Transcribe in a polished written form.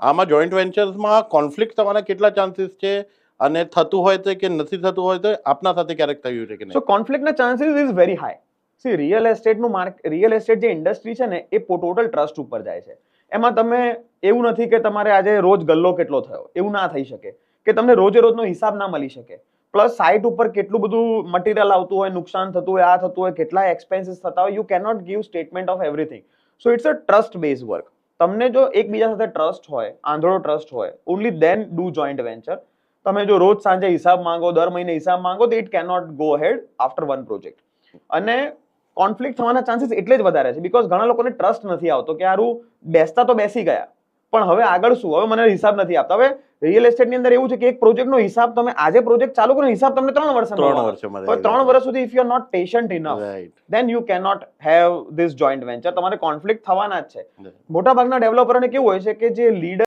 આમાં joint વેન્ચર્સમાં conflict થવાના કેટલા ચાન્સીસ છે અને થતું હોય છે કે નથી થતું હોય તો આપના સાથે ક્યારેક થયું છે કે સો કોન્ફ્લિક્ટના chances is very high. See real estate જે ઇન્ડસ્ટ્રી છે ને એ ટોટલ ટ્રસ્ટ ઉપર જાય છે. એમાં તમે એવું નથી કે તમારે આજે રોજ ગલ્લો કેટલો થયો, એવું ના થઈ શકે કે તમને રોજે રોજનો હિસાબ ના મળી શકે. પ્લસ સાઇટ ઉપર કેટલું બધું મટીરિયલ આવતું હોય, નુકસાન થતું હોય, આ થતું હોય, કેટલા એક્સપેન્સીસ થતા હોય, you cannot give statement of everything. So it's a trust base work. તમને જો એકબીજા સાથે ટ્રસ્ટ હોય, આંધળો ટ્રસ્ટ હોય, only then do joint venture. તમે જો રોજ સાંજે હિસાબ માંગો, દર મહિને હિસાબ માંગો, તો it cannot go head after one project. અને કોન્ફ્લિક્ટ થવાના ચાન્સીસ એટલે જ વધારે છે બીકોઝ ઘણા લોકોને ટ્રસ્ટ નથી આવતો કે હારું બેસતા તો બેસી ગયા, પણ હવે આગળ શું, હવે મને હિસાબ નથી આપતા. હવે રિયલ એસ્ટેટની અંદર એવું છે કે એક પ્રોજેક્ટનો હિસાબ તમે આજે પ્રોજેક્ટ ચાલુ કરો, હિસાબ તમને 3 વર્ષમાં મળે. 3 વર્ષ સુધી if you are not patient enough, then you cannot have this joint venture. તમારે કોન્ફ્લિક્ટ થવાના જ છે. મોટા ભાગના ડેવલપરોને કેવું હોય છે કે જે લીડર